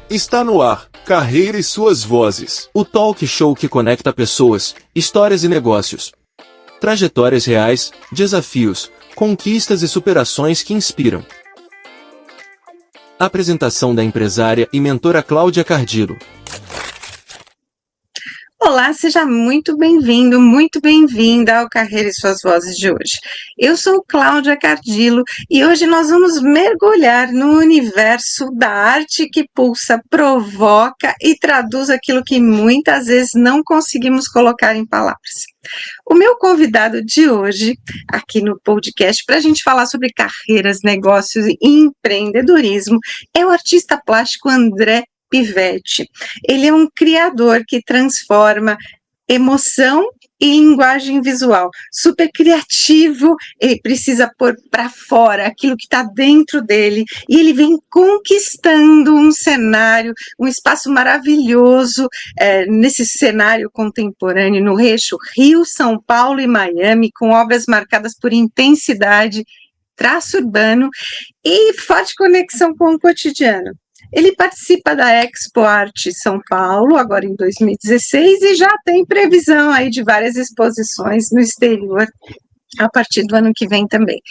Está no ar, Carreira e Suas Vozes. O talk show que conecta pessoas, histórias e negócios. Trajetórias reais, desafios, conquistas e superações que inspiram. Apresentação da empresária e mentora Cláudia Cardillo. Olá, seja muito bem-vindo, muito bem-vinda ao Carreira e Suas Vozes de hoje. Eu sou Cláudia Cardillo e hoje nós vamos mergulhar no universo da arte que pulsa, provoca e traduz aquilo que muitas vezes não conseguimos colocar em palavras. O meu convidado de hoje, aqui no podcast, para a gente falar sobre carreiras, negócios e empreendedorismo, é o artista plástico André Pivetti. Ele é um criador que transforma emoção e linguagem visual. Super criativo, ele precisa pôr para fora aquilo que está dentro dele e ele vem conquistando um cenário, um espaço maravilhoso nesse cenário contemporâneo, no eixo Rio, São Paulo e Miami, com obras marcadas por intensidade, traço urbano e forte conexão com o cotidiano. Ele participa da Expo Arte São Paulo, agora em 2016, e já tem previsão aí de várias exposições no exterior a partir do ano que vem também.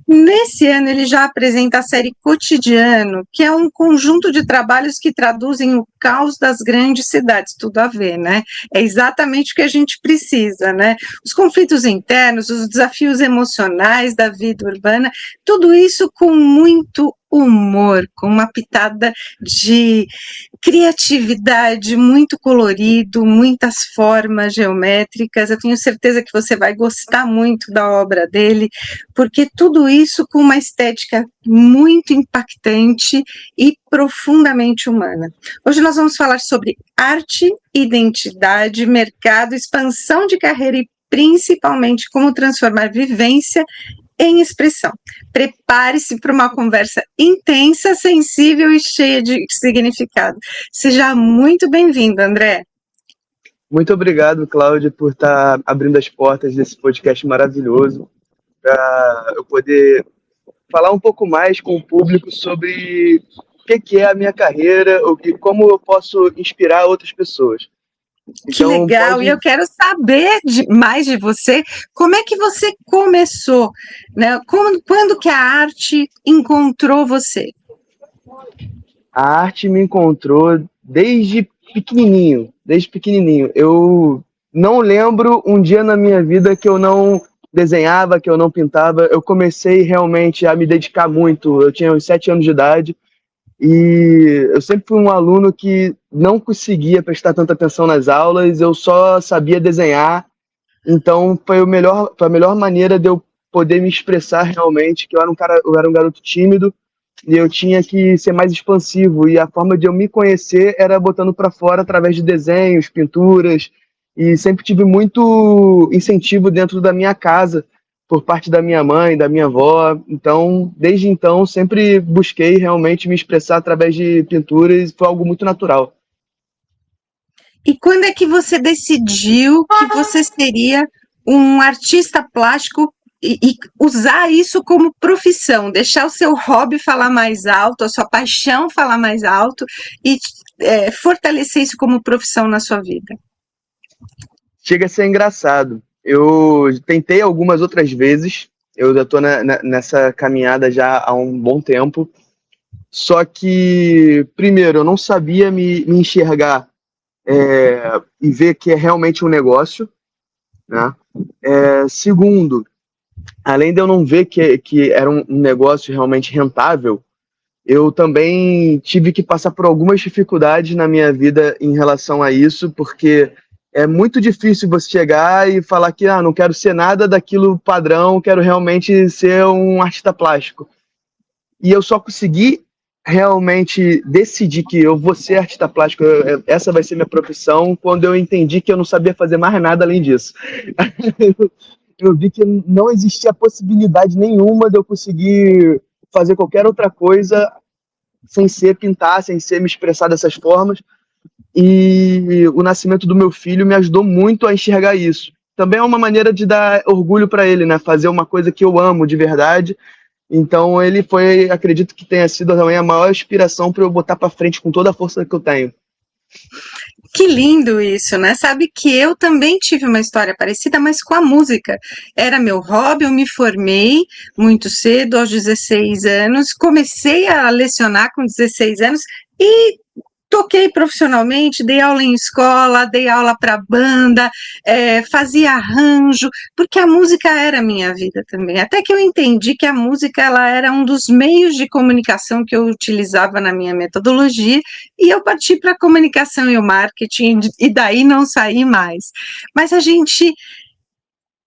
Nesse ano ele já apresenta a série Cotidiano, que é um conjunto de trabalhos que traduzem o caos das grandes cidades, tudo a ver, né? É exatamente o que a gente precisa, né? Os conflitos internos, os desafios emocionais da vida urbana, tudo isso com muito humor, com uma pitada de criatividade, muito colorido, muitas formas geométricas. Eu tenho certeza que você vai gostar muito da obra dele, porque tudo isso com uma estética muito impactante e profundamente humana. Hoje nós vamos falar sobre arte, identidade, mercado, expansão de carreira e principalmente como transformar vivência em expressão. Prepare-se para uma conversa intensa, sensível e cheia de significado. Seja muito bem-vindo, André. Muito obrigado, Cláudia, por estar abrindo as portas desse podcast maravilhoso, para eu poder falar um pouco mais com o público sobre o que é a minha carreira, como eu posso inspirar outras pessoas. Que então, legal, e eu quero saber mais de você, como é que você começou, né? Quando que a arte encontrou você? A arte me encontrou desde pequenininho. Eu não lembro um dia na minha vida que eu não desenhava, que eu não pintava. Eu comecei realmente a me dedicar muito. Eu tinha uns 7 anos de idade e eu sempre fui um aluno que não conseguia prestar tanta atenção nas aulas, eu só sabia desenhar. Então foi a melhor maneira de eu poder me expressar realmente, que eu era um garoto tímido e eu tinha que ser mais expansivo, e a forma de eu me conhecer era botando para fora através de desenhos, pinturas, e sempre tive muito incentivo dentro da minha casa, por parte da minha mãe, da minha avó. Então, desde então, sempre busquei realmente me expressar através de pinturas, foi algo muito natural. E quando é que você decidiu que você seria um artista plástico e usar isso como profissão, deixar o seu hobby falar mais alto, a sua paixão falar mais alto e fortalecer isso como profissão na sua vida? Chega a ser engraçado. Eu tentei algumas outras vezes, eu já estou nessa caminhada já há um bom tempo, só que, primeiro, eu não sabia me enxergar e ver que é realmente um negócio, né? Segundo, além de eu não ver que era um negócio realmente rentável, eu também tive que passar por algumas dificuldades na minha vida em relação a isso, porque é muito difícil você chegar e falar que não quero ser nada daquilo padrão, quero realmente ser um artista plástico. E eu só consegui realmente decidir que eu vou ser artista plástico, essa vai ser minha profissão, quando eu entendi que eu não sabia fazer mais nada além disso. Eu vi que não existia possibilidade nenhuma de eu conseguir fazer qualquer outra coisa sem ser pintar, sem ser me expressar dessas formas. E o nascimento do meu filho me ajudou muito a enxergar isso. Também é uma maneira de dar orgulho para ele, né? Fazer uma coisa que eu amo de verdade Então ele foi, acredito que tenha sido também a maior inspiração para eu botar para frente com toda a força que eu tenho. Que lindo isso, né? Sabe que eu também tive uma história parecida, mas com a música. Era meu hobby, eu me formei muito cedo, aos 16 anos, comecei a lecionar com 16 anos e toquei profissionalmente, dei aula em escola, dei aula para banda, fazia arranjo, porque a música era a minha vida também. Até que eu entendi que a música ela era um dos meios de comunicação que eu utilizava na minha metodologia, e eu parti para a comunicação e o marketing, e daí não saí mais. Mas a gente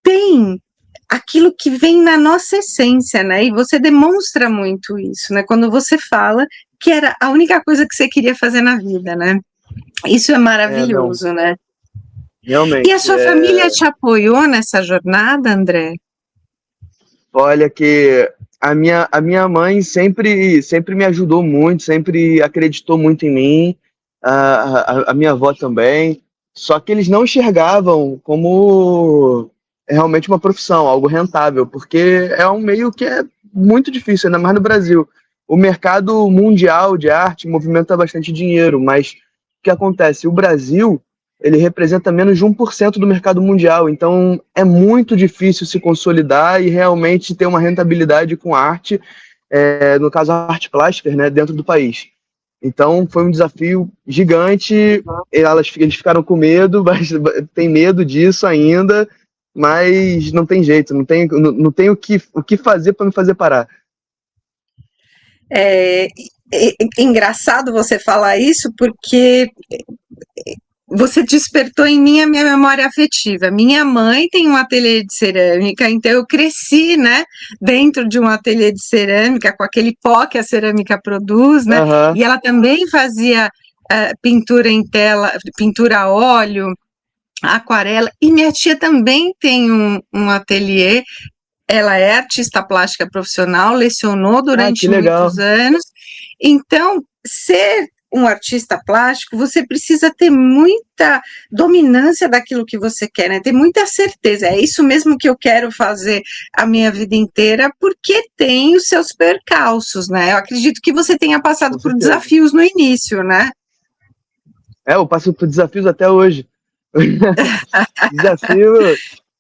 tem aquilo que vem na nossa essência, né? E você demonstra muito isso, né? Quando você fala que era a única coisa que você queria fazer na vida, né? Isso é Não, maravilhoso, né? E a realmente. sua família te apoiou nessa jornada, André? Olha que a minha mãe sempre me ajudou muito, sempre acreditou muito em mim, a minha avó também. Só que eles não enxergavam como realmente uma profissão, algo rentável, porque é um meio que é muito difícil, ainda mais no Brasil. O mercado mundial de arte movimenta bastante dinheiro, mas o que acontece? O Brasil, ele representa menos de 1% do mercado mundial, então é muito difícil se consolidar e realmente ter uma rentabilidade com arte, no caso a arte plástica, né, dentro do país. Então foi um desafio gigante, eles ficaram com medo, mas tem medo disso ainda, mas não tem jeito, não tem o que fazer para me fazer parar. É engraçado você falar isso, porque você despertou em mim a minha memória afetiva. Minha mãe tem um ateliê de cerâmica, então eu cresci, né, dentro de um ateliê de cerâmica, com aquele pó que a cerâmica produz, né, Aham. e ela também fazia pintura em tela, pintura a óleo, aquarela, e minha tia também tem um ateliê, ela é artista plástica profissional, lecionou Ah, que durante legal. muitos anos, então, ser um artista plástico, você precisa ter muita dominância daquilo que você quer, né? Ter muita certeza. É isso mesmo que eu quero fazer a minha vida inteira, porque tem os seus percalços, né? Eu acredito que você tenha passado Com por certeza. desafios no início, né? Eu passo por desafios até hoje. Desafio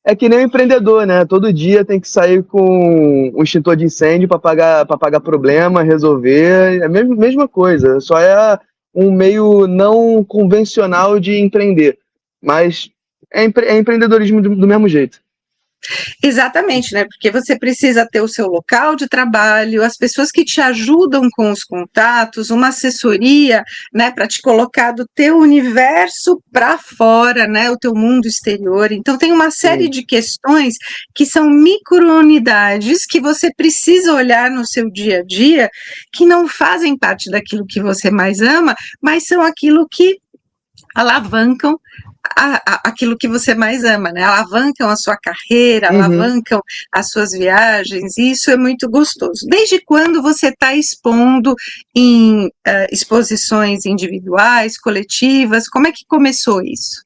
é que nem um empreendedor, né? Todo dia tem que sair com um extintor de incêndio para pagar problema, resolver. É a mesma coisa, só é um meio não convencional de empreender. Mas é empreendedorismo do mesmo jeito. Exatamente, né? Porque você precisa ter o seu local de trabalho, as pessoas que te ajudam com os contatos, uma assessoria, né, para te colocar do teu universo para fora, né, o teu mundo exterior. Então tem uma série Sim, de questões que são microunidades que você precisa olhar no seu dia a dia, que não fazem parte daquilo que você mais ama, mas são aquilo que alavancam aquilo que você mais ama, né? Alavancam a sua carreira, uhum. alavancam as suas viagens, e isso é muito gostoso. Desde quando você está expondo em exposições individuais, coletivas? Como é que começou isso?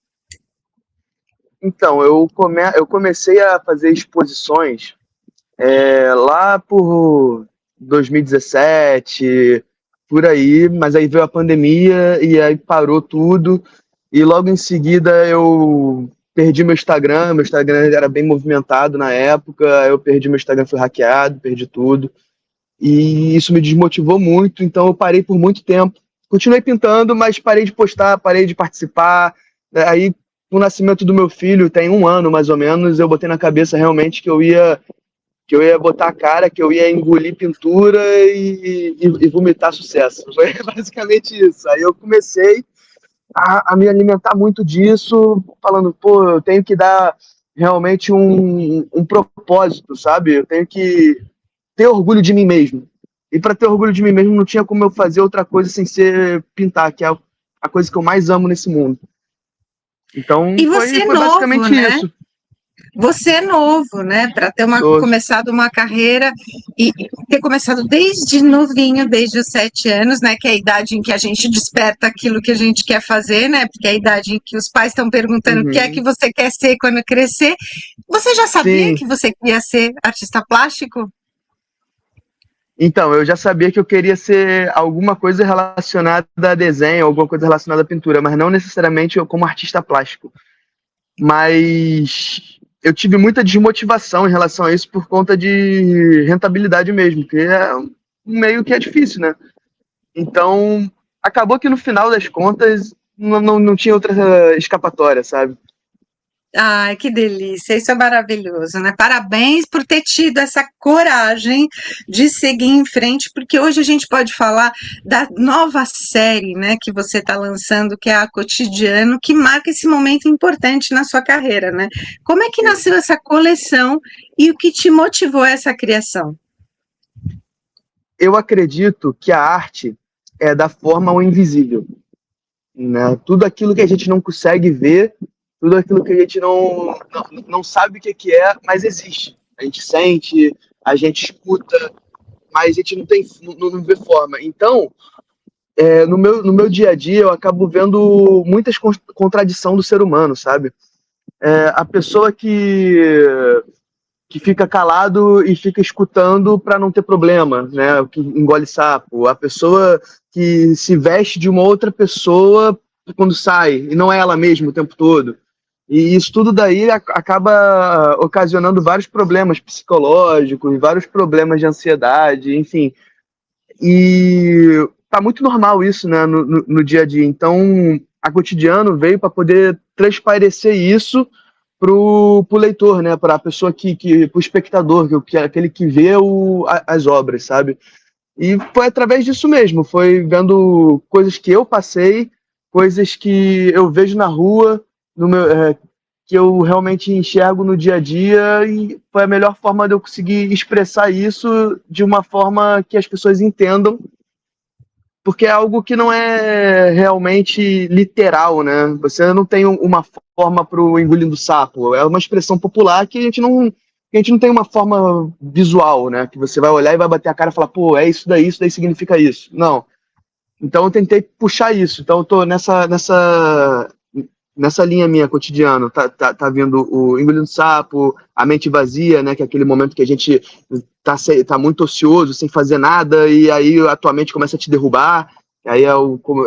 Então, eu comecei a fazer exposições lá por 2017, por aí, mas aí veio a pandemia e aí parou tudo. E logo em seguida eu perdi meu Instagram era bem movimentado na época, eu perdi meu Instagram, foi hackeado, perdi tudo. E isso me desmotivou muito, então eu parei por muito tempo. Continuei pintando, mas parei de postar, parei de participar. Aí, com o nascimento do meu filho, tem 1 ano mais ou menos, eu botei na cabeça realmente que eu ia botar a cara, que eu ia engolir pintura e vomitar sucesso. Foi basicamente isso. Aí eu comecei a me alimentar muito disso, falando, pô, eu tenho que dar realmente um propósito, sabe? Eu tenho que ter orgulho de mim mesmo. E para ter orgulho de mim mesmo, não tinha como eu fazer outra coisa sem ser pintar, que é a coisa que eu mais amo nesse mundo. Então E você foi é novo, basicamente né? isso. Você é novo, né? Para ter Sou, começado uma carreira e ter começado desde novinho, desde os 7 anos, né? Que é a idade em que a gente desperta aquilo que a gente quer fazer, né? Porque é a idade em que os pais estão perguntando o que é que uhum. você quer ser quando crescer. Você já sabia Sim, que você queria ser artista plástico? Então, eu já sabia que eu queria ser alguma coisa relacionada a desenho, alguma coisa relacionada à pintura, mas não necessariamente eu como artista plástico. Mas eu tive muita desmotivação em relação a isso por conta de rentabilidade mesmo, que é um meio que é difícil, né? Então, acabou que no final das contas não tinha outra escapatória, sabe? Ai, que delícia, isso é maravilhoso, né? Parabéns por ter tido essa coragem de seguir em frente, porque hoje a gente pode falar da nova série, né, que você está lançando, que é a Cotidiano, que marca esse momento importante na sua carreira, né? Como é que nasceu essa coleção e o que te motivou a essa criação? Eu acredito que a arte é da forma ao invisível, né? Tudo aquilo que a gente não consegue ver, tudo aquilo que a gente não sabe o que é, mas existe. A gente sente, a gente escuta, mas a gente não vê forma. Então, no meu dia a dia, eu acabo vendo muitas contradições do ser humano, sabe? A pessoa que fica calado e fica escutando para não ter problema, né? Que engole sapo. A pessoa que se veste de uma outra pessoa quando sai, e não é ela mesma o tempo todo. E isso tudo daí acaba ocasionando vários problemas psicológicos, vários problemas de ansiedade, enfim. E tá muito normal isso, né, no dia a dia. Então, a Cotidiano veio para poder transparecer isso pro leitor, né, para a pessoa pro espectador, que é aquele que vê as obras, sabe? E foi através disso mesmo, foi vendo coisas que eu passei, coisas que eu vejo na rua, no meu, que eu realmente enxergo no dia a dia, e foi a melhor forma de eu conseguir expressar isso de uma forma que as pessoas entendam, porque é algo que não é realmente literal, né? Você não tem uma forma para o engolindo sapo, é uma expressão popular que a gente não tem uma forma visual, né? Que você vai olhar e vai bater a cara e falar, pô, é isso daí significa isso. Não. Então eu tentei puxar isso. Então eu tô nessa linha minha cotidiana. Tá vendo o Engolindo Sapo, a mente vazia, né? Que é aquele momento que a gente tá muito ocioso, sem fazer nada, e aí a tua mente começa a te derrubar. Aí é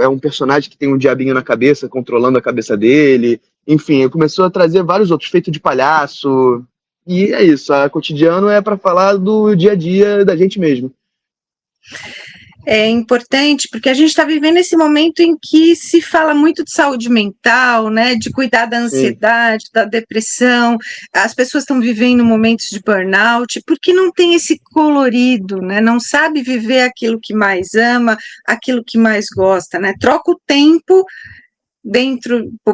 um personagem que tem um diabinho na cabeça, controlando a cabeça dele. Enfim, ele começou a trazer vários outros, feito de palhaço. E é isso, a cotidiano é para falar do dia a dia da gente mesmo. É importante porque a gente está vivendo esse momento em que se fala muito de saúde mental, né, de cuidar da Sim. ansiedade, da depressão, as pessoas estão vivendo momentos de burnout, porque não tem esse colorido, né, não sabe viver aquilo que mais ama, aquilo que mais gosta, né, troca o tempo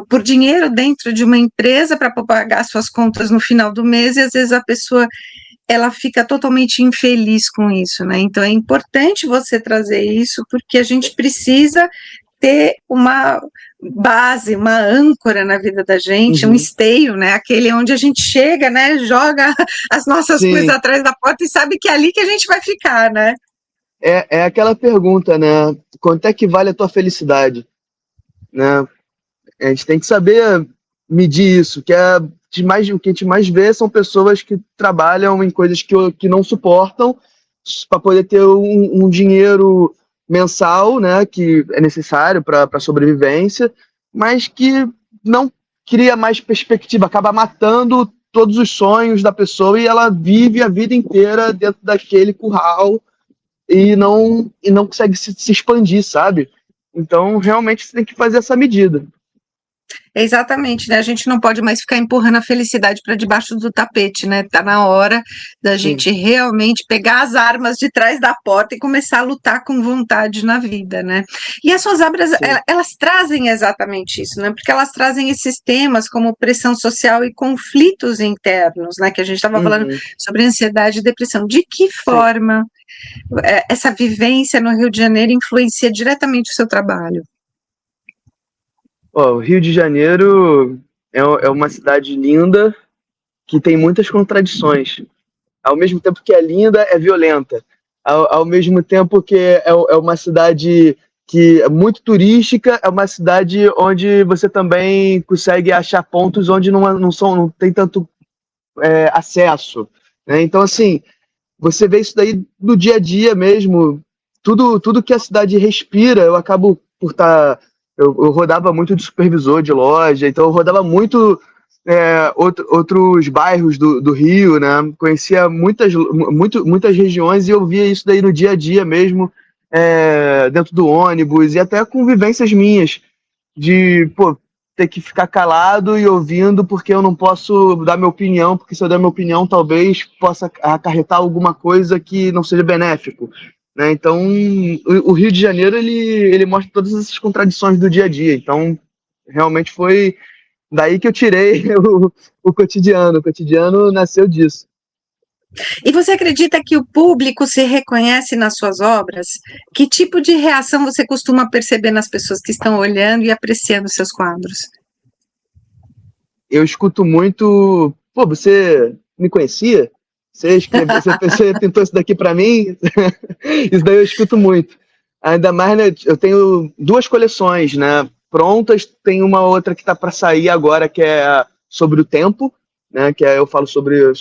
por dinheiro dentro de uma empresa para pagar suas contas no final do mês, e às vezes a pessoa ela fica totalmente infeliz com isso, né? Então é importante você trazer isso, porque a gente precisa ter uma base, uma âncora na vida da gente, um Uhum. esteio, né? Aquele onde a gente chega, né? Joga as nossas coisas Sim, atrás da porta e sabe que é ali que a gente vai ficar, né? é aquela pergunta, né? Quanto é que vale a tua felicidade, né? A gente tem que saber medir isso, o que a gente mais vê são pessoas que trabalham em coisas que não suportam para poder ter um dinheiro mensal, né, que é necessário para a sobrevivência, mas que não cria mais perspectiva, acaba matando todos os sonhos da pessoa e ela vive a vida inteira dentro daquele curral e não consegue se expandir, sabe? Então, realmente, você tem que fazer essa medida. Exatamente, né? A gente não pode mais ficar empurrando a felicidade para debaixo do tapete, né? Tá na hora da Sim, gente realmente pegar as armas de trás da porta e começar a lutar com vontade na vida, né? E as suas obras, sim. elas trazem exatamente isso, né? Porque elas trazem esses temas como pressão social e conflitos internos, né? Que a gente estava falando Uhum, sobre ansiedade e depressão. De que sim. forma essa vivência no Rio de Janeiro influencia diretamente o seu trabalho? Ó, o Rio de Janeiro é uma cidade linda que tem muitas contradições. Ao mesmo tempo que é linda, é violenta. Ao mesmo tempo que é uma cidade que é muito turística, é uma cidade onde você também consegue achar pontos onde não tem tanto acesso, né? Então, assim, você vê isso daí no dia a dia mesmo. Tudo que a cidade respira, eu acabo por estar. Eu rodava muito de supervisor de loja, então eu rodava muito outros bairros do Rio, né? Conhecia muitas regiões e eu via isso daí no dia a dia mesmo, dentro do ônibus e até com vivências minhas de, pô, ter que ficar calado e ouvindo porque eu não posso dar minha opinião, porque se eu der minha opinião talvez possa acarretar alguma coisa que não seja benéfico, né? Então, o Rio de Janeiro, ele mostra todas essas contradições do dia a dia, então realmente foi daí que eu tirei o cotidiano. O cotidiano nasceu disso. E você acredita que o público se reconhece nas suas obras? Que tipo de reação você costuma perceber nas pessoas que estão olhando e apreciando seus quadros? Eu escuto muito, pô, você me conhecia? Você pintou isso daqui para mim? Isso daí eu escuto muito. Ainda mais, né, eu tenho 2 coleções, né, prontas, tem uma outra que está para sair agora, que é sobre o tempo, né, que eu falo sobre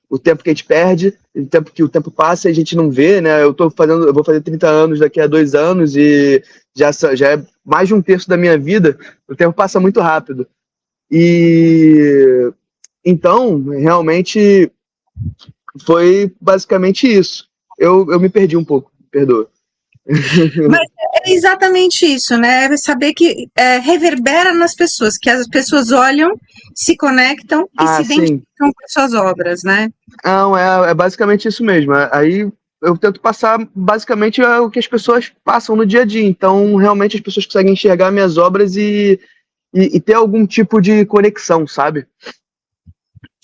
o tempo que a gente perde, o tempo passa e a gente não vê, né, eu vou fazer 30 anos daqui a 2 anos e já é mais de um terço da minha vida, o tempo passa muito rápido. E então, realmente, foi basicamente isso. Eu me perdi um pouco, perdoa. Mas é exatamente isso, né? É saber que reverbera nas pessoas, que as pessoas olham, se conectam e se Sim. identificam com as suas obras, né? Não, é basicamente isso mesmo. Aí eu tento passar basicamente o que as pessoas passam no dia a dia. Então, realmente, as pessoas conseguem enxergar minhas obras e ter algum tipo de conexão, sabe?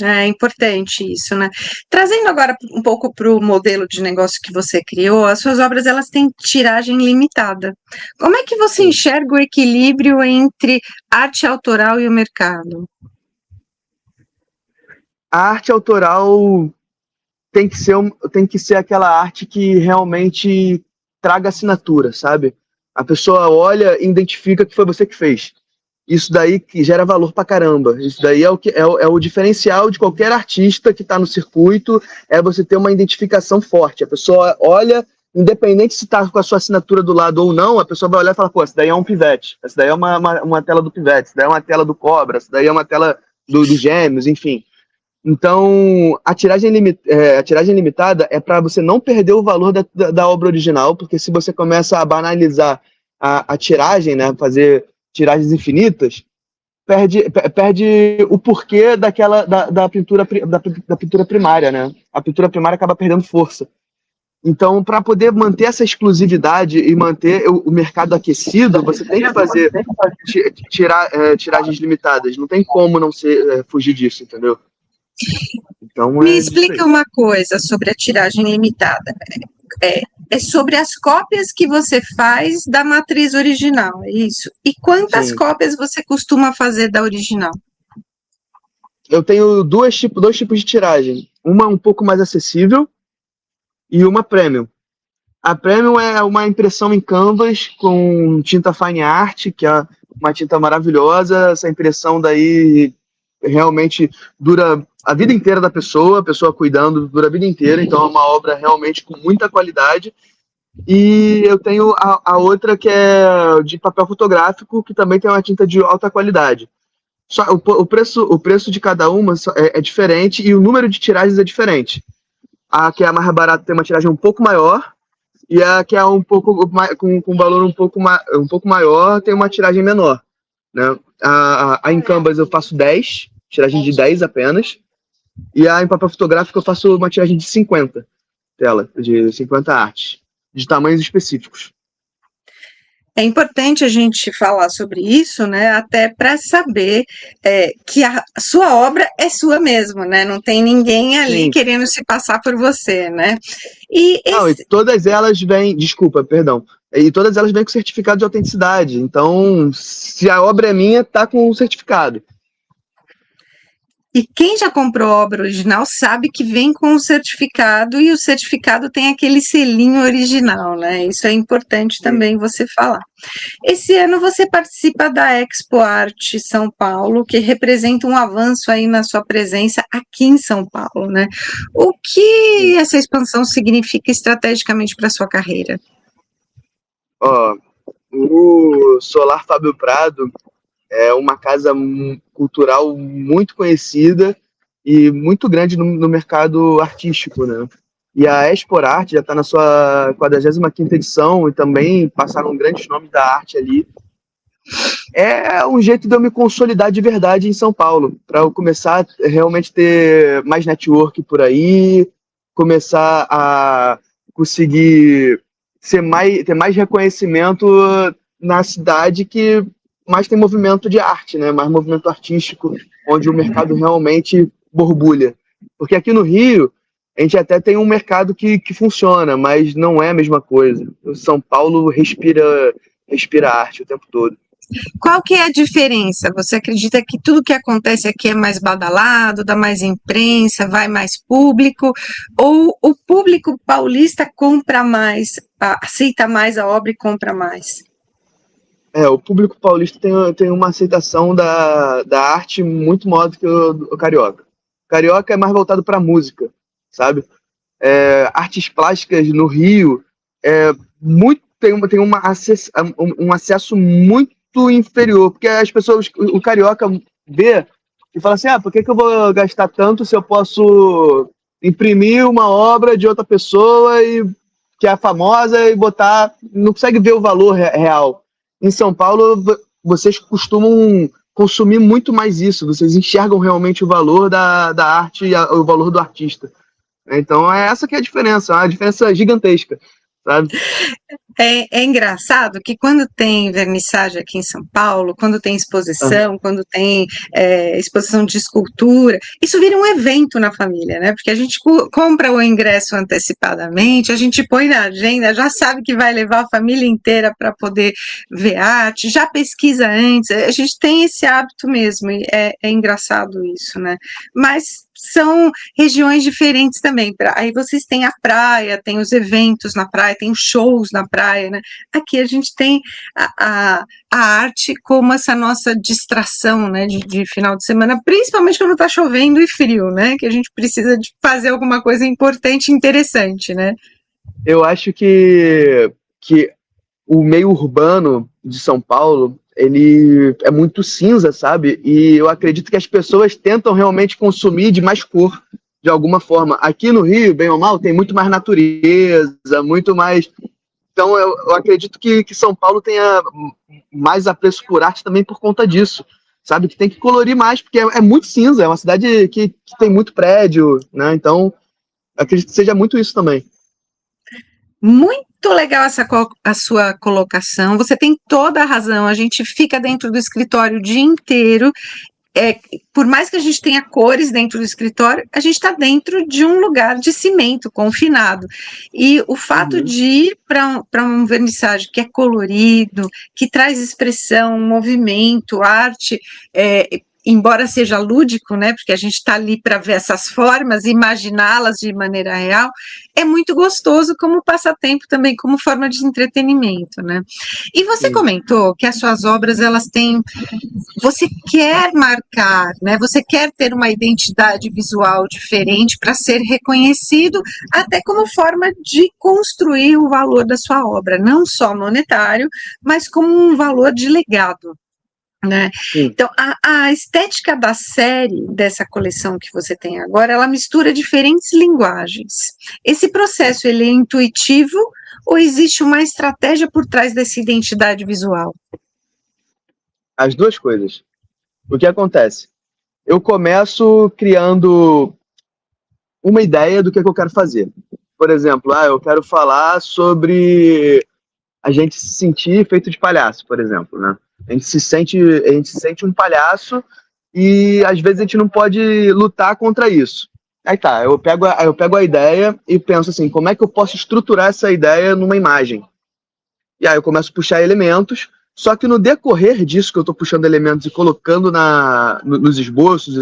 É importante isso, né? Trazendo agora um pouco para o modelo de negócio que você criou, as suas obras elas têm tiragem limitada. Como é que você Sim. enxerga o equilíbrio entre arte autoral e o mercado? A arte autoral tem que ser aquela arte que realmente traga assinatura, sabe? A pessoa olha e identifica que foi você que fez. Isso daí que gera valor pra caramba. Isso daí é o diferencial de qualquer artista que está no circuito, é você ter uma identificação forte. A pessoa olha, independente se está com a sua assinatura do lado ou não, a pessoa vai olhar e falar, pô, essa daí é um pivete, essa daí é uma tela do pivete, essa daí é uma tela do Cobra, essa daí é uma tela do Gêmeos, enfim. Então, a tiragem limitada é para você não perder o valor da obra original, porque se você começa a banalizar a tiragem, né, fazer tiragens infinitas, perde o porquê da pintura primária, né? A pintura primária acaba perdendo força. Então, para poder manter essa exclusividade e manter o mercado aquecido, você tem que fazer tiragens limitadas. Não tem como não fugir disso, entendeu? Então, Me explica uma coisa sobre a tiragem limitada. É sobre as cópias que você faz da matriz original, é isso? E quantas cópias você costuma fazer da original? Eu tenho dois tipos de tiragem. Uma um pouco mais acessível e uma premium. A premium é uma impressão em canvas com tinta fine art, que é uma tinta maravilhosa. Essa impressão daí realmente dura a vida inteira da pessoa, a pessoa cuidando dura a vida inteira, então é uma obra realmente com muita qualidade. E eu tenho a outra que é de papel fotográfico, que também tem uma tinta de alta qualidade. Só, o preço de cada uma é diferente e o número de tiragens é diferente. A que é a mais barata tem uma tiragem um pouco maior, e a que é um pouco com valor um pouco maior tem uma tiragem menor. Né? A em Canvas eu faço 10, tiragem de 10 apenas, e a em papel fotográfico eu faço uma tiragem de 50 tela, de 50 artes, de tamanhos específicos. É importante a gente falar sobre isso, né? Até para saber que a sua obra é sua mesmo, né? Não tem ninguém ali Sim. querendo se passar por você, né? E todas elas vêm, desculpa, perdão, e todas elas vêm com certificado de autenticidade. Então, se a obra é minha, tá com o certificado. E quem já comprou obra original sabe que vem com o certificado e o certificado tem aquele selinho original, né? Isso é importante também você falar. Esse ano você participa da Expo Arte São Paulo, que representa um avanço aí na sua presença aqui em São Paulo, né? O que essa expansão significa estrategicamente para a sua carreira? Ó, o Solar Fábio Prado é uma casa cultural muito conhecida e muito grande no mercado artístico, né? E a Expo Arte já está na sua 45ª edição e também passaram grandes nomes da arte ali. É um jeito de eu me consolidar de verdade em São Paulo, para eu começar a realmente ter mais network por aí, começar a conseguir ter mais reconhecimento na cidade que mais tem movimento de arte, né? Mais movimento artístico, onde o mercado realmente borbulha. Porque aqui no Rio, a gente até tem um mercado que funciona, mas não é a mesma coisa. O São Paulo respira arte o tempo todo. Qual que é a diferença? Você acredita que tudo que acontece aqui é mais badalado, dá mais imprensa, vai mais público? Ou o público paulista compra mais, aceita mais a obra e compra mais? O público paulista tem uma aceitação da arte muito maior do que o carioca. O carioca é mais voltado para música, sabe? Artes plásticas no Rio tem um acesso muito inferior, porque as pessoas, o carioca vê e fala assim, por que eu vou gastar tanto se eu posso imprimir uma obra de outra pessoa que é famosa e botar, não consegue ver o valor real. Em São Paulo, vocês costumam consumir muito mais isso, vocês enxergam realmente o valor da arte e o valor do artista. Então, essa que é a diferença, uma diferença gigantesca, sabe? É engraçado que quando tem vernissagem aqui em São Paulo, quando tem exposição, quando tem exposição de escultura, isso vira um evento na família, né? Porque a gente compra o ingresso antecipadamente, a gente põe na agenda, já sabe que vai levar a família inteira para poder ver arte, já pesquisa antes, a gente tem esse hábito mesmo, e é engraçado isso, né? Mas são regiões diferentes também. Aí vocês têm a praia, tem os eventos na praia, tem os shows na praia, né? Aqui a gente tem a arte como essa nossa distração, né, de final de semana, principalmente quando está chovendo e frio, né? Que a gente precisa de fazer alguma coisa importante e interessante, né? Eu acho que o meio urbano de São Paulo, ele é muito cinza, sabe? E eu acredito que as pessoas tentam realmente consumir de mais cor, de alguma forma. Aqui no Rio, bem ou mal, tem muito mais natureza, muito mais... Então eu acredito que São Paulo tenha mais apreço por arte também por conta disso, sabe? Que tem que colorir mais, porque é muito cinza, é uma cidade que tem muito prédio, né? Então, acredito que seja muito isso também. Muito legal a sua colocação, você tem toda a razão, a gente fica dentro do escritório o dia inteiro, por mais que a gente tenha cores dentro do escritório, a gente está dentro de um lugar de cimento, confinado, e o fato de ir para um vernissage que é colorido, que traz expressão, movimento, arte, embora seja lúdico, né, porque a gente está ali para ver essas formas, imaginá-las de maneira real, é muito gostoso como passatempo também, como forma de entretenimento, né. E você comentou que as suas obras, elas têm, você quer marcar, né, você quer ter uma identidade visual diferente para ser reconhecido, até como forma de construir o valor da sua obra, não só monetário, mas como um valor de legado. Né? Então, a estética da série, dessa coleção que você tem agora, ela mistura diferentes linguagens. Esse processo, ele é intuitivo ou existe uma estratégia por trás dessa identidade visual? As duas coisas. O que acontece? Eu começo criando uma ideia do que eu quero fazer. Por exemplo, eu quero falar sobre a gente se sentir feito de palhaço, por exemplo, né? A gente se sente um palhaço e às vezes a gente não pode lutar contra isso. Aí tá, eu pego a ideia e penso assim, como é que eu posso estruturar essa ideia numa imagem? E aí eu começo a puxar elementos, Só que no decorrer disso que eu estou puxando elementos e colocando nos esboços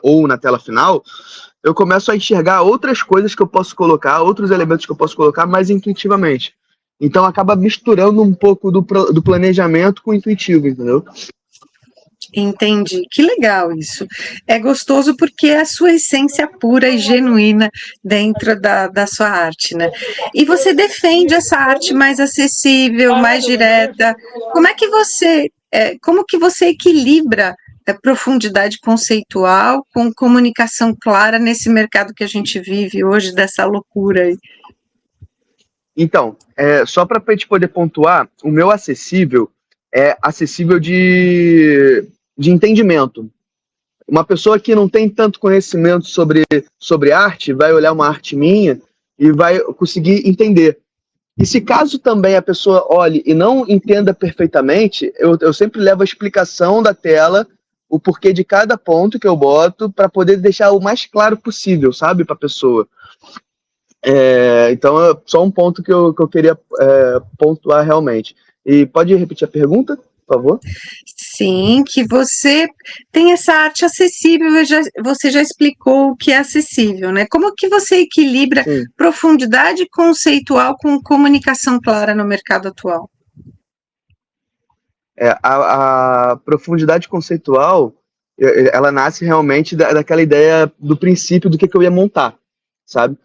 ou na tela final, eu começo a enxergar outras coisas que eu posso colocar, outros elementos que eu posso colocar mais intuitivamente. Então acaba misturando um pouco do planejamento com o intuitivo, entendeu? Entendi, que legal isso. É gostoso porque é a sua essência pura e genuína dentro da sua arte, né? E você defende essa arte mais acessível, mais direta. Como que você equilibra a profundidade conceitual com comunicação clara nesse mercado que a gente vive hoje, dessa loucura aí? Então, só para a gente poder pontuar, o meu acessível é acessível de entendimento. Uma pessoa que não tem tanto conhecimento sobre arte vai olhar uma arte minha e vai conseguir entender. E se caso também a pessoa olhe e não entenda perfeitamente, eu sempre levo a explicação da tela, o porquê de cada ponto que eu boto, para poder deixar o mais claro possível, sabe, para a pessoa. Então, é só um ponto que eu queria pontuar realmente. E pode repetir a pergunta, por favor? Sim, que você tem essa arte acessível, você já explicou o que é acessível, né? Como que você equilibra Sim. profundidade conceitual com comunicação clara no mercado atual? A profundidade conceitual, ela nasce realmente daquela ideia do princípio do que eu ia montar, sabe?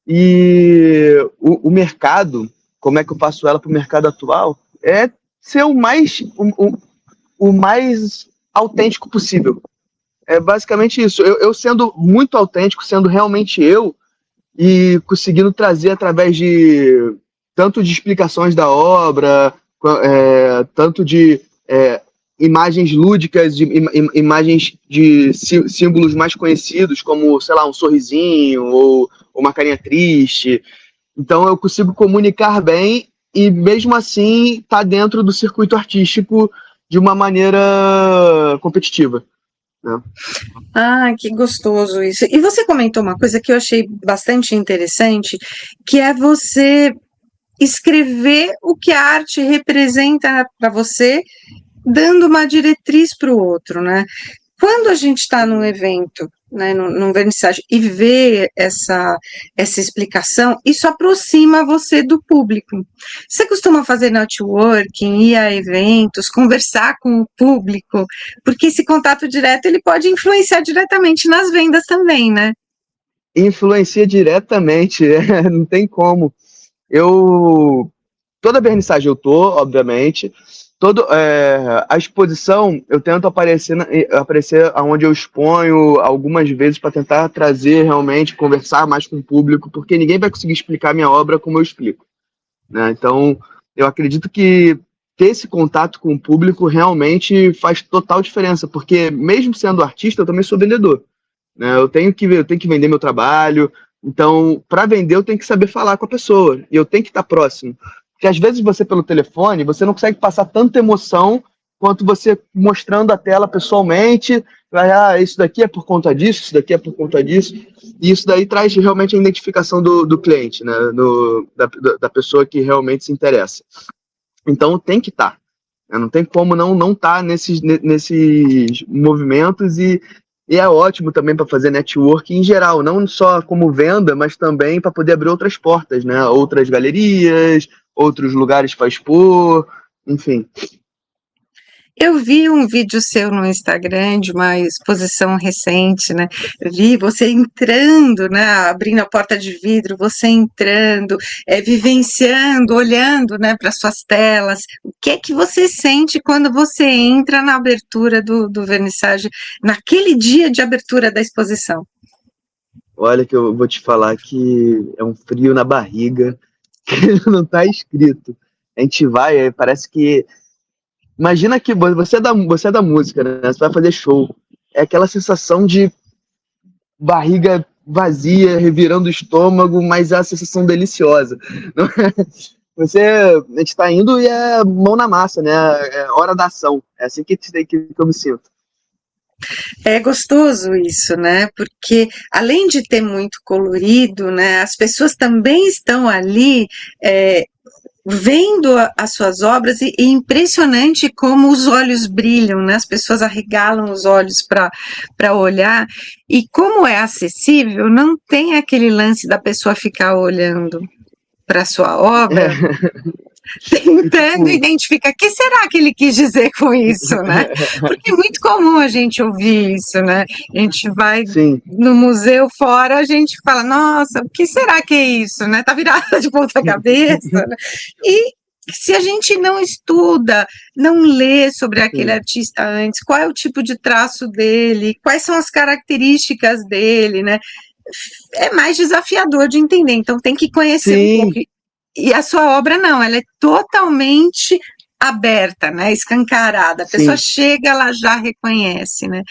E o mercado, como é que eu faço ela para o mercado atual? É ser o mais autêntico possível. É basicamente isso. Eu sendo muito autêntico, sendo realmente eu, e conseguindo trazer através de tanto de explicações da obra, tanto de imagens lúdicas, de imagens de símbolos mais conhecidos, como, sei lá, um sorrisinho ou uma carinha triste. Então eu consigo comunicar bem e mesmo assim tá dentro do circuito artístico de uma maneira competitiva, né? Ah, que gostoso isso. E você comentou uma coisa que eu achei bastante interessante, que é você escrever o que a arte representa para você, dando uma diretriz para o outro, né? Quando a gente está num evento, né, num vernissage, e vê essa explicação, isso aproxima você do público. Você costuma fazer networking, ir a eventos, conversar com o público, porque esse contato direto ele pode influenciar diretamente nas vendas também, né? Influencia diretamente, não tem como. Toda vernissagem eu tô, obviamente. A exposição, eu tento aparecer onde eu exponho algumas vezes para tentar trazer realmente, conversar mais com o público, porque ninguém vai conseguir explicar minha obra como eu explico, né? Então, eu acredito que ter esse contato com o público realmente faz total diferença, porque mesmo sendo artista, eu também sou vendedor, né? Eu tenho que vender meu trabalho, então, para vender, eu tenho que saber falar com a pessoa, e eu tenho que estar próximo. Porque às vezes você, pelo telefone, você não consegue passar tanta emoção quanto você mostrando a tela pessoalmente. Isso daqui é por conta disso, isso daqui é por conta disso. E isso daí traz realmente a identificação do cliente, né? Da pessoa que realmente se interessa. Então, tem que estar. Não tem como não estar nesses movimentos e é ótimo também para fazer network em geral, não só como venda, mas também para poder abrir outras portas, né? Outras galerias, outros lugares para expor, enfim. Eu vi um vídeo seu no Instagram de uma exposição recente, né? Vi você entrando, né? Abrindo a porta de vidro, você entrando, vivenciando, olhando, né? Para suas telas. O que é que você sente quando você entra na abertura do vernissage, naquele dia de abertura da exposição? Olha que eu vou te falar que é um frio na barriga que não está escrito. A gente vai, parece que imagina que você é da música, né? Você vai fazer show. É aquela sensação de barriga vazia, revirando o estômago, mas é a sensação deliciosa. A gente tá indo e é mão na massa, né? É hora da ação. É assim que eu me sinto. É gostoso isso, né? Porque além de ter muito colorido, né? As pessoas também estão ali vendo as suas obras e impressionante como os olhos brilham, né? As pessoas arregalam os olhos para olhar e como é acessível, não tem aquele lance da pessoa ficar olhando para sua obra. Tentando identificar o que será que ele quis dizer com isso, né? Porque é muito comum a gente ouvir isso, né? A gente vai no museu fora, a gente fala, nossa, o que será que é isso, né? Tá virada de ponta cabeça, né? E se a gente não estuda, não lê sobre aquele artista antes, qual é o tipo de traço dele, quais são as características dele, né? É mais desafiador de entender, então tem que conhecer um pouco. E a sua obra não, ela é totalmente aberta, né, escancarada, a pessoa chega, ela já reconhece, né.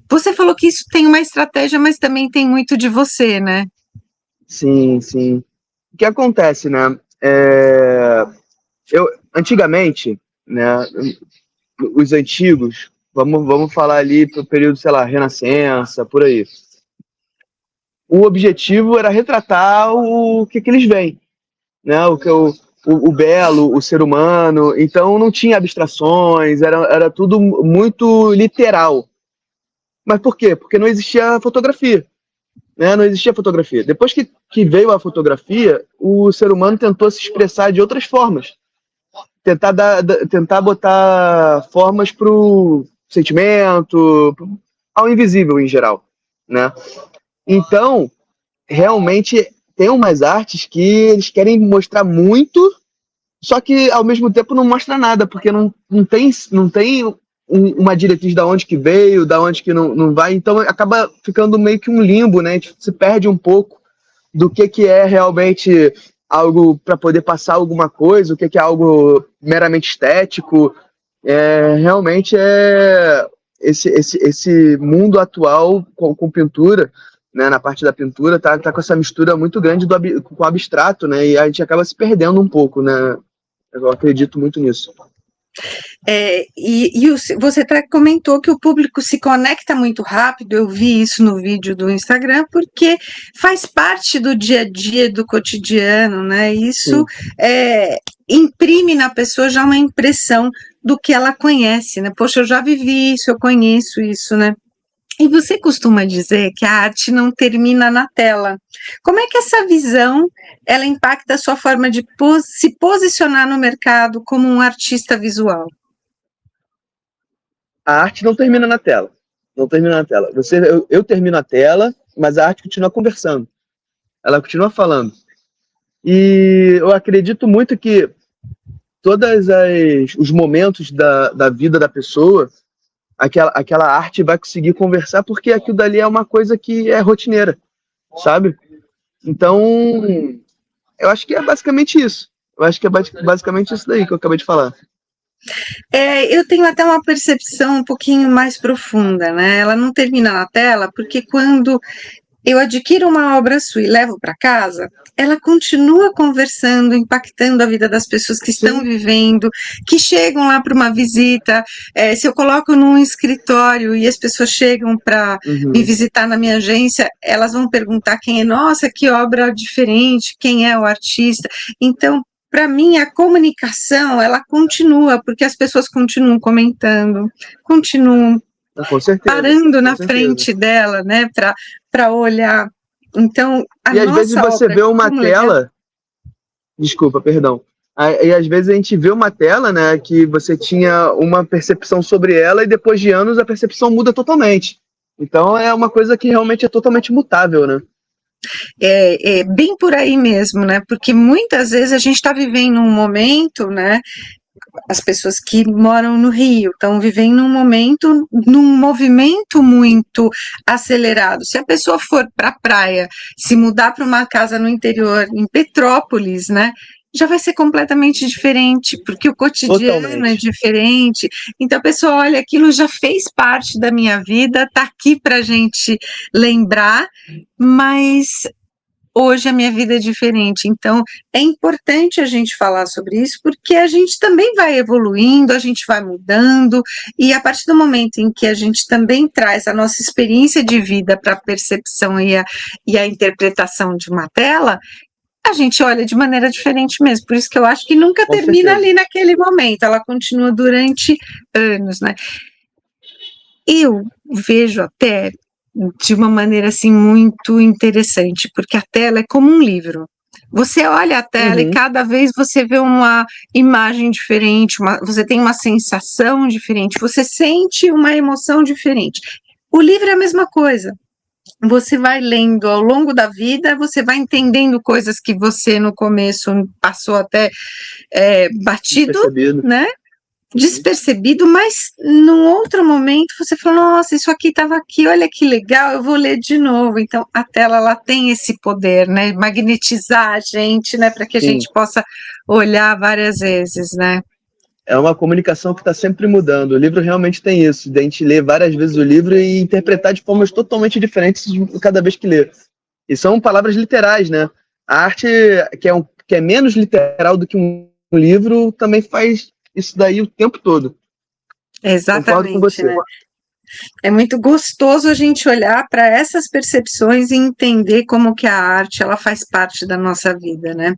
Você falou que isso tem uma estratégia, mas também tem muito de você, né? Sim, sim. O que acontece, né, antigamente, né, os antigos, vamos falar ali pro período, sei lá, Renascença, por aí, o objetivo era retratar o que eles veem, né? O belo, o ser humano. Então não tinha abstrações, era tudo muito literal. Mas por quê? Porque não existia fotografia, né? Não existia fotografia. Depois que veio a fotografia, o ser humano tentou se expressar de outras formas. Tentar botar formas para o sentimento, ao invisível em geral, né? Então, realmente tem umas artes que eles querem mostrar muito, só que ao mesmo tempo não mostra nada, porque não tem uma diretriz da onde que veio, da onde que não vai, então acaba ficando meio que um limbo, né? A gente se perde um pouco do que é realmente algo para poder passar alguma coisa, o que é algo meramente estético. Realmente esse mundo atual com pintura, né, na parte da pintura, tá com essa mistura muito grande com o abstrato, né, e a gente acaba se perdendo um pouco, né, eu acredito muito nisso. Você comentou que o público se conecta muito rápido, eu vi isso no vídeo do Instagram, porque faz parte do dia a dia, do cotidiano, né, isso imprime na pessoa já uma impressão do que ela conhece, né, poxa, eu já vivi isso, eu conheço isso, né. E você costuma dizer que a arte não termina na tela. Como é que essa visão, ela impacta a sua forma de se posicionar no mercado como um artista visual? A arte não termina na tela. Não termina na tela. Eu termino a tela, mas a arte continua conversando. Ela continua falando. E eu acredito muito que todos os momentos da vida da pessoa, aquela arte vai conseguir conversar, porque aquilo dali é uma coisa que é rotineira, sabe? Então, eu acho que é basicamente isso. Eu acho que é basicamente isso daí que eu acabei de falar. Eu tenho até uma percepção um pouquinho mais profunda, né? Ela não termina na tela, porque quando eu adquiro uma obra sua e levo para casa, ela continua conversando, impactando a vida das pessoas que estão vivendo, que chegam lá para uma visita. Se eu coloco num escritório e as pessoas chegam para me visitar na minha agência, elas vão perguntar quem é, nossa, que obra diferente, quem é o artista. Então, para mim, a comunicação, ela continua, porque as pessoas continuam comentando, continuam parando na frente dela, né, para olhar. Então, e às vezes você vê uma tela, desculpa, perdão. E às vezes a gente vê uma tela, né, que você tinha uma percepção sobre ela e depois de anos a percepção muda totalmente. Então é uma coisa que realmente é totalmente mutável, né? É bem por aí mesmo, né? Porque muitas vezes a gente está vivendo um momento, né? As pessoas que moram no Rio estão vivendo um momento, num movimento muito acelerado. Se a pessoa for para a praia, se mudar para uma casa no interior, em Petrópolis, né? Já vai ser completamente diferente, porque o cotidiano é diferente. Então a pessoa olha, aquilo já fez parte da minha vida, está aqui para a gente lembrar, mas hoje a minha vida é diferente, então é importante a gente falar sobre isso, porque a gente também vai evoluindo, a gente vai mudando, e a partir do momento em que a gente também traz a nossa experiência de vida para a percepção e a interpretação de uma tela, a gente olha de maneira diferente mesmo. Por isso que eu acho que nunca Com termina certeza. ali naquele momento, ela continua durante anos, né? Eu vejo até de uma maneira assim muito interessante, porque a tela é como um livro. Você olha a tela e Uhum. cada vez você vê uma imagem diferente, você tem uma sensação diferente, você sente uma emoção diferente. O livro é a mesma coisa. Você vai lendo ao longo da vida, você vai entendendo coisas que você no começo passou até batido, Percebido. né? Despercebido, mas num outro momento você fala, nossa, isso aqui estava aqui, olha que legal, eu vou ler de novo. Então a tela ela tem esse poder, né, magnetizar a gente, né, para que a Sim. gente possa olhar várias vezes, né? É uma comunicação que está sempre mudando. O livro realmente tem isso, de a gente ler várias vezes o livro e interpretar de formas totalmente diferentes cada vez que lê. E são palavras literais, né? A arte, que é menos literal do que um livro, também faz isso daí o tempo todo. Concordo com Exatamente, você. né? É muito gostoso a gente olhar para essas percepções e entender como que a arte ela faz parte da nossa vida, né?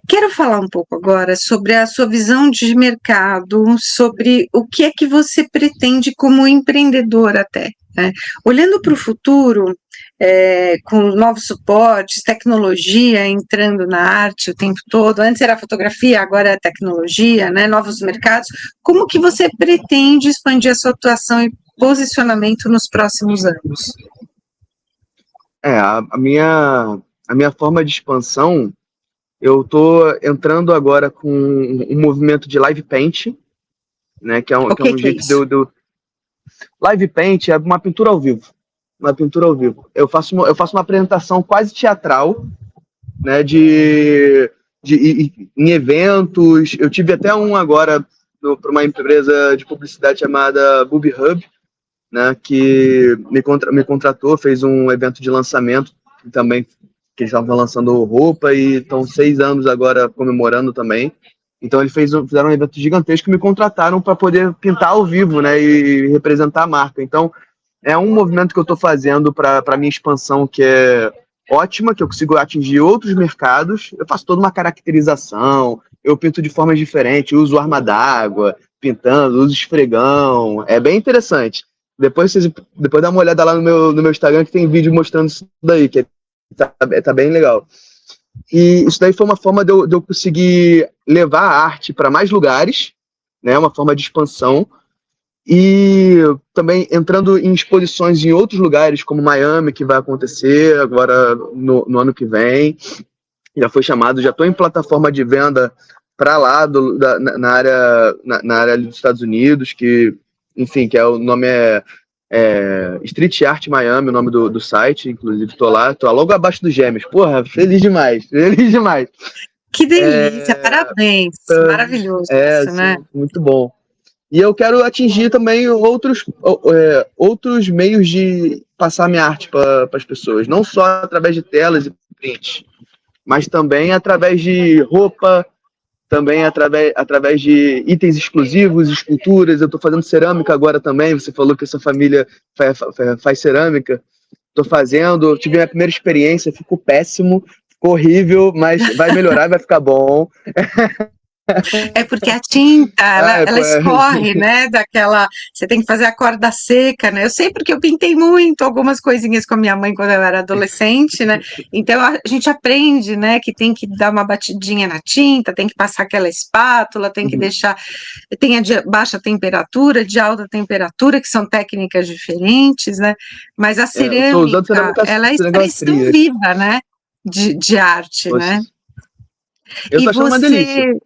Quero falar um pouco agora sobre a sua visão de mercado, sobre o que é que você pretende como empreendedor até, né? Olhando para o futuro, com novos suportes, tecnologia entrando na arte o tempo todo, antes era fotografia, agora é tecnologia, né? Novos mercados, como que você pretende expandir a sua atuação e posicionamento nos próximos anos? A minha forma de expansão, eu tô entrando agora com um movimento de live paint, né? Que é O um que é jeito de isso? eu. Live paint é uma pintura ao vivo. Uma pintura ao vivo. Eu faço uma apresentação quase teatral, né? Em eventos. Eu tive até um agora para uma empresa de publicidade chamada Booby Hub, né? Que me contratou, fez um evento de lançamento também, que eles estavam lançando roupa e estão 6 anos agora comemorando também. Então eles fizeram um evento gigantesco e me contrataram para poder pintar ao vivo, né, e representar a marca. Então é um movimento que eu estou fazendo para a minha expansão, que é ótima, que eu consigo atingir outros mercados. Eu faço toda uma caracterização, eu pinto de formas diferentes, uso arma d'água, pintando, uso esfregão. É bem interessante. Depois dá uma olhada lá no meu Instagram, que tem vídeo mostrando isso daí, que tá bem legal. E isso daí foi uma forma de eu conseguir levar a arte para mais lugares, né? Uma forma de expansão. E também entrando em exposições em outros lugares, como Miami, que vai acontecer agora no ano que vem. Já foi chamado, já estou em plataforma de venda para lá na área dos Estados Unidos, que, enfim, que o nome é Street Art Miami, o nome do site, inclusive estou lá, estou logo abaixo dos Gêmeos. Porra, feliz demais, feliz demais. Que delícia, parabéns, maravilhoso isso, né? Muito bom. E eu quero atingir também outros meios de passar minha arte para as pessoas, não só através de telas e prints, mas também através de roupa, também através de itens exclusivos, esculturas. Eu estou fazendo cerâmica agora também. Você falou que a sua família faz cerâmica. Estou fazendo, tive minha primeira experiência, ficou péssimo, ficou horrível, mas vai melhorar, vai ficar bom. É porque a tinta, ela escorre, né, você tem que fazer a corda seca, né, eu sei porque eu pintei muito algumas coisinhas com a minha mãe quando eu era adolescente, né, então a gente aprende, né, que tem que dar uma batidinha na tinta, tem que passar aquela espátula, tem que deixar, tem a de baixa temperatura, de alta temperatura, que são técnicas diferentes, né, mas a cerâmica, ela é expressão viva, né, de arte, né. Eu tô achando uma delícia.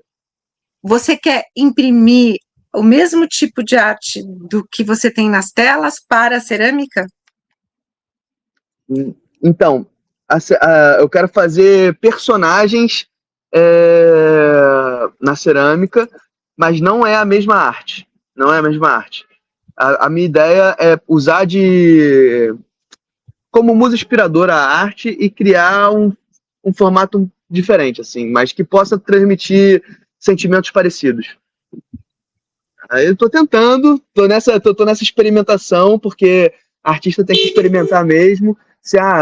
Você quer imprimir o mesmo tipo de arte do que você tem nas telas para a cerâmica? Então, eu quero fazer personagens na cerâmica, mas não é a mesma arte. Não é a mesma arte. A minha ideia é usar como musa inspiradora a arte e criar um formato diferente, assim, mas que possa transmitir sentimentos parecidos. Aí eu tô tentando, tô nessa experimentação, porque artista tem que experimentar mesmo.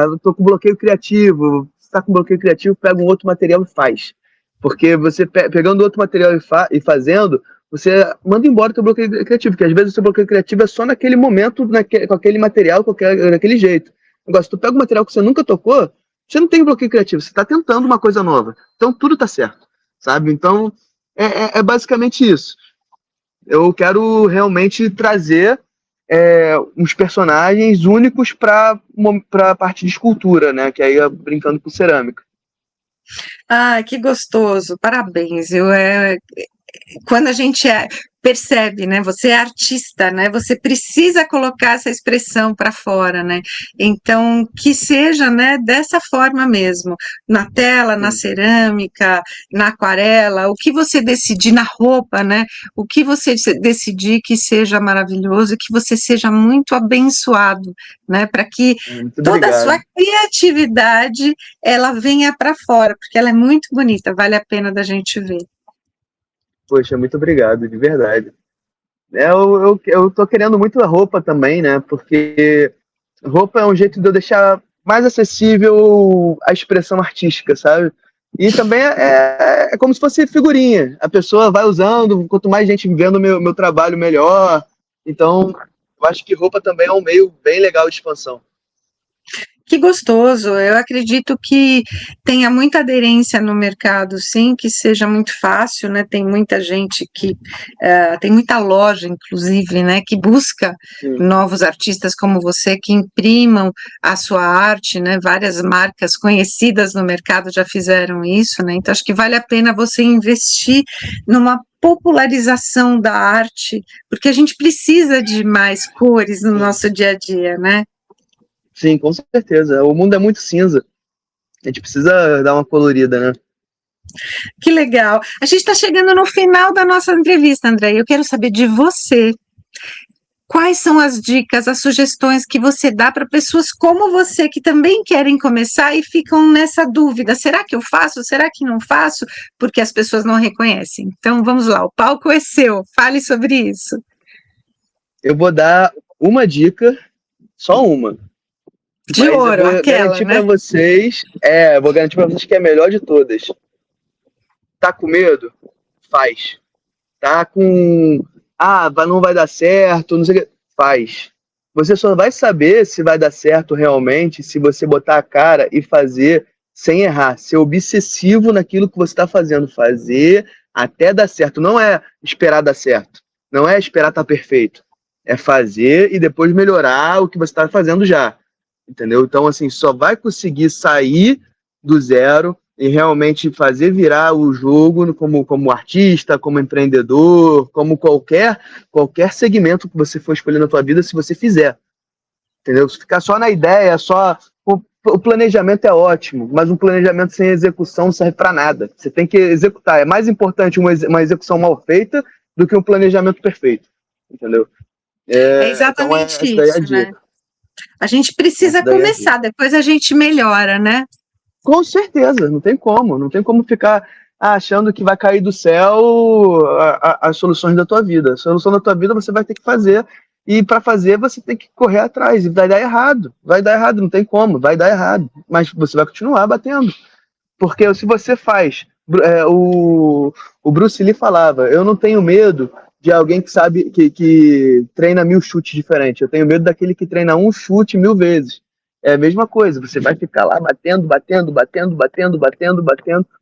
Eu tô com bloqueio criativo, está com bloqueio criativo, pega um outro material e faz. Porque você pegando outro material e fazendo, você manda embora o teu bloqueio criativo, porque às vezes o seu bloqueio criativo é só naquele momento, com aquele material, daquele jeito. Agora, se tu pega um material que você nunca tocou, você não tem bloqueio criativo, você está tentando uma coisa nova. Então tudo tá certo, sabe? Então é basicamente isso. Eu quero realmente trazer uns personagens únicos para a parte de escultura, né? Que aí é brincando com cerâmica. Ah, que gostoso, parabéns. Quando a gente percebe, né? Você é artista, né? Você precisa colocar essa expressão para fora, né? Então, que seja, né? Dessa forma mesmo, na tela, na cerâmica, na aquarela, o que você decidir na roupa, né? O que você decidir que seja maravilhoso e que você seja muito abençoado, né? Para que toda a sua criatividade ela venha para fora, porque ela é muito bonita, vale a pena da gente ver. Poxa, muito obrigado, de verdade. Eu tô querendo muito a roupa também, né? Porque roupa é um jeito de eu deixar mais acessível a expressão artística, sabe? E também é como se fosse figurinha. A pessoa vai usando, quanto mais gente vendo meu trabalho, melhor. Então, eu acho que roupa também é um meio bem legal de expansão. Que gostoso, eu acredito que tenha muita aderência no mercado, sim, que seja muito fácil, né, tem muita gente que, tem muita loja, inclusive, né, que busca novos artistas como você, que imprimam a sua arte, né, várias marcas conhecidas no mercado já fizeram isso, né, então acho que vale a pena você investir numa popularização da arte, porque a gente precisa de mais cores no nosso dia a dia, né? Sim, com certeza. O mundo é muito cinza. A gente precisa dar uma colorida, né? Que legal. A gente está chegando no final da nossa entrevista, André. Eu quero saber de você. Quais são as dicas, as sugestões que você dá para pessoas como você, que também querem começar e ficam nessa dúvida: será que eu faço? Será que não faço? Porque as pessoas não reconhecem. Então, vamos lá, o palco é seu. Fale sobre isso. Eu vou dar uma dica, só uma. De ouro, eu vou aquela, garantir né? para vocês, vou garantir para vocês que é a melhor de todas. Tá com medo? Faz. Tá com não vai dar certo, não sei o que, faz. Você só vai saber se vai dar certo realmente se você botar a cara e fazer sem errar, ser obsessivo naquilo que você está fazendo, fazer até dar certo. Não é esperar dar certo, não é esperar estar perfeito, é fazer e depois melhorar o que você está fazendo já. Entendeu? Então, assim, só vai conseguir sair do zero e realmente fazer virar o jogo como artista, como empreendedor, como qualquer segmento que você for escolher na tua vida, se você fizer. Entendeu? Se ficar só na ideia, o planejamento é ótimo, mas um planejamento sem execução não serve para nada. Você tem que executar. É mais importante uma execução mal feita do que um planejamento perfeito. Entendeu? É exatamente essa daí é a isso, né? dica. A gente precisa começar, depois a gente melhora, né? Com certeza, não tem como ficar achando que vai cair do céu as soluções da tua vida. A solução da tua vida você vai ter que fazer, e para fazer você tem que correr atrás, e vai dar errado, não tem como, vai dar errado, mas você vai continuar batendo, porque se você faz, o Bruce Lee falava, eu não tenho medo de alguém que sabe, que treina 1000 chutes diferentes, eu tenho medo daquele que treina um chute 1000 vezes. É a mesma coisa, você vai ficar lá batendo,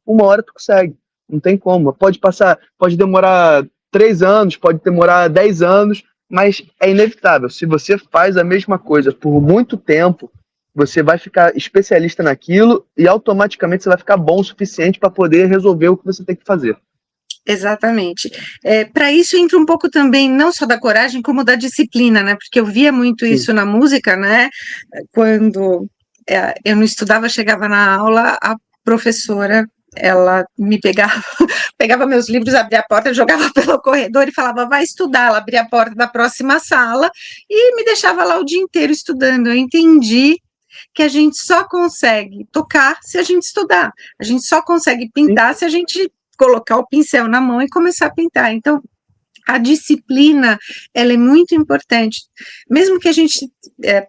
uma hora tu consegue, não tem como. Pode demorar 3 anos, pode demorar 10 anos, mas é inevitável. Se você faz a mesma coisa por muito tempo, você vai ficar especialista naquilo e automaticamente você vai ficar bom o suficiente para poder resolver o que você tem que fazer. Exatamente. Para isso entra um pouco também, não só da coragem, como da disciplina, né? Porque eu via muito isso na música, né? Quando eu não estudava, chegava na aula, a professora, ela me pegava meus livros, abria a porta, jogava pelo corredor e falava, vai estudar. Ela abria a porta da próxima sala e me deixava lá o dia inteiro estudando. Eu entendi que a gente só consegue tocar se a gente estudar. A gente só consegue pintar se a gente colocar o pincel na mão e começar a pintar. Então, A disciplina, ela é muito importante. Mesmo que a gente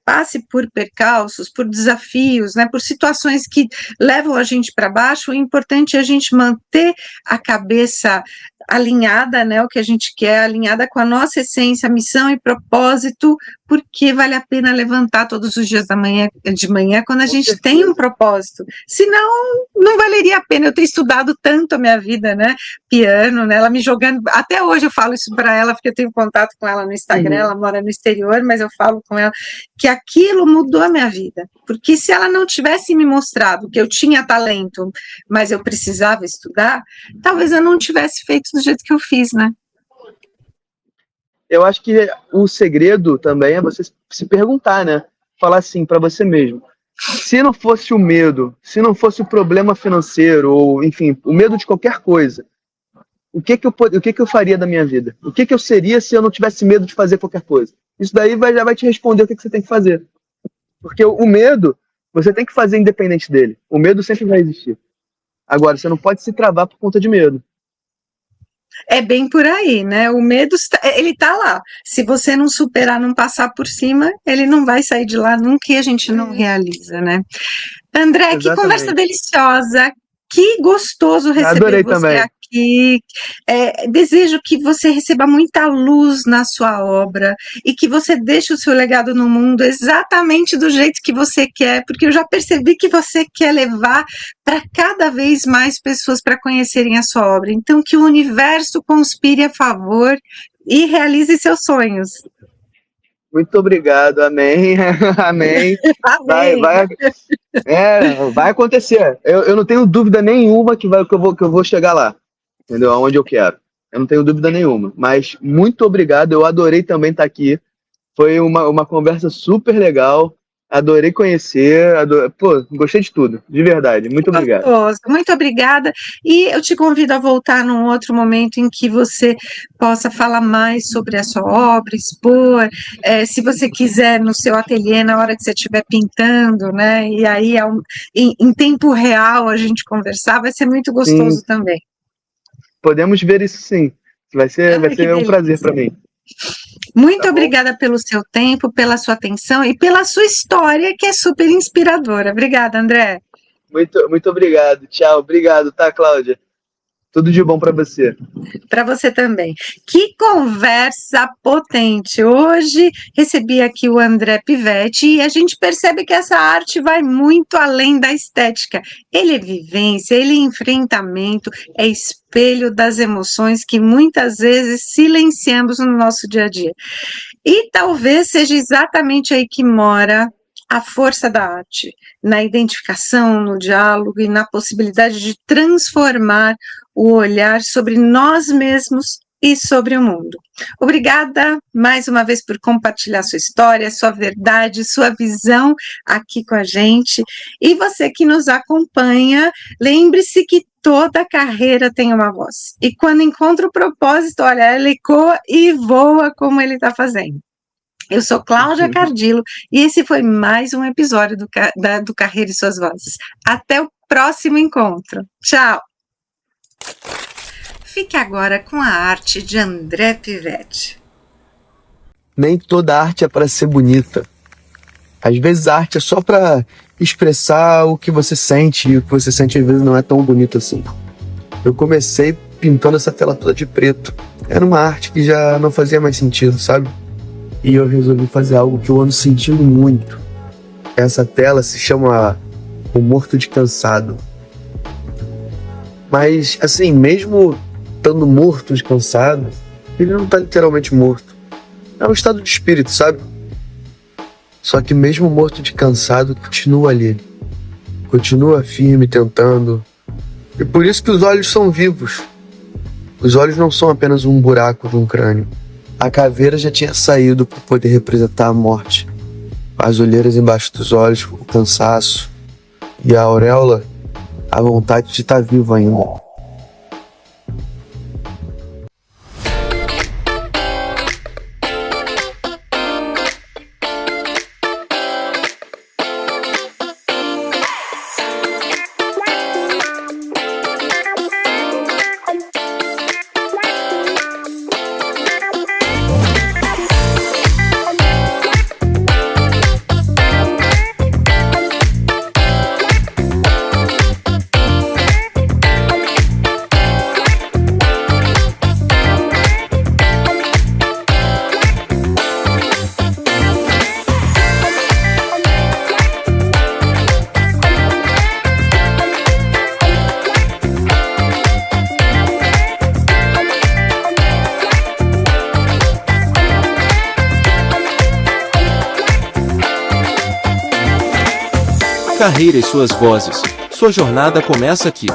passe por percalços, por desafios, né, por situações que levam a gente para baixo, o importante é a gente manter a cabeça alinhada, né, o que a gente quer, alinhada com a nossa essência, missão e propósito, porque vale a pena levantar todos os dias de manhã quando a gente tem um propósito. Senão, não valeria a pena eu ter estudado tanto a minha vida, né, piano, né, ela me jogando, até hoje eu falo isso para ela, porque eu tenho contato com ela no Instagram, ela mora no exterior, mas eu falo com ela que aquilo mudou a minha vida, porque se ela não tivesse me mostrado que eu tinha talento, mas eu precisava estudar, talvez eu não tivesse feito do jeito que eu fiz, né? Eu acho que o segredo também é você se perguntar, né? Falar assim para você mesmo. Se não fosse o medo, se não fosse o problema financeiro, ou enfim, o medo de qualquer coisa, o que que eu faria da minha vida? O que eu seria se eu não tivesse medo de fazer qualquer coisa? Isso daí já vai te responder o que você tem que fazer. Porque o medo, você tem que fazer independente dele. O medo sempre vai existir. Agora, você não pode se travar por conta de medo. É bem por aí, né? O medo, ele tá lá. Se você não superar, não passar por cima, ele não vai sair de lá nunca e a gente não realiza, né? André, que conversa deliciosa. Que gostoso receber Adorei você também. aqui. Desejo que você receba muita luz na sua obra e que você deixe o seu legado no mundo exatamente do jeito que você quer, porque eu já percebi que você quer levar para cada vez mais pessoas para conhecerem a sua obra. Então, que o universo conspire a favor e realize seus sonhos. Muito obrigado, amém. Amém. Amém. Vai acontecer. Eu não tenho dúvida nenhuma que eu vou chegar lá, entendeu? Aonde eu quero. Eu não tenho dúvida nenhuma. Mas muito obrigado. Eu adorei também estar aqui. Foi uma conversa super legal. Adorei conhecer. Pô, gostei de tudo, de verdade. Muito obrigado. Muito obrigada. E eu te convido a voltar num outro momento em que você possa falar mais sobre a sua obra, expor. Se você quiser, no seu ateliê, na hora que você estiver pintando, né? E aí, em tempo real, a gente conversar, vai ser muito gostoso Sim. também. Podemos ver isso sim. Vai ser um prazer para mim. Muito obrigada pelo seu tempo, pela sua atenção e pela sua história, que é super inspiradora. Obrigada, André. Muito obrigado. Tchau. Obrigado, tá, Cláudia? Tudo de bom para você. Para você também. Que conversa potente. Hoje recebi aqui o André Pivetti e a gente percebe que essa arte vai muito além da estética. Ele é vivência, ele é enfrentamento, é espelho das emoções que muitas vezes silenciamos no nosso dia a dia. E talvez seja exatamente aí que mora a força da arte, na identificação, no diálogo e na possibilidade de transformar o olhar sobre nós mesmos e sobre o mundo. Obrigada mais uma vez por compartilhar sua história, sua verdade, sua visão aqui com a gente. E você que nos acompanha, lembre-se que toda carreira tem uma voz. E quando encontra o propósito, olha, ela ecoa e voa como ele está fazendo. Eu sou Cláudia Cardillo e esse foi mais um episódio do Carreira e Suas Vozes. Até o próximo encontro. Tchau! Fique agora com a arte de André Pivetti. Nem toda arte é para ser bonita. Às vezes a arte é só para expressar o que você sente, e o que você sente às vezes não é tão bonito assim. Eu comecei pintando essa tela toda de preto. Era uma arte que já não fazia mais sentido, sabe? E eu resolvi fazer algo que eu ando sentindo muito. Essa tela se chama O Morto de Cansado. Mas, assim, mesmo estando morto de cansado, ele não tá literalmente morto. É um estado de espírito, sabe? Só que mesmo morto de cansado, continua ali. Continua firme, tentando. E por isso que os olhos são vivos. Os olhos não são apenas um buraco de um crânio. A caveira já tinha saído para poder representar a morte. As olheiras embaixo dos olhos, o cansaço. E a auréola, a vontade de estar vivo ainda. Carreira e suas vozes. Sua jornada começa aqui.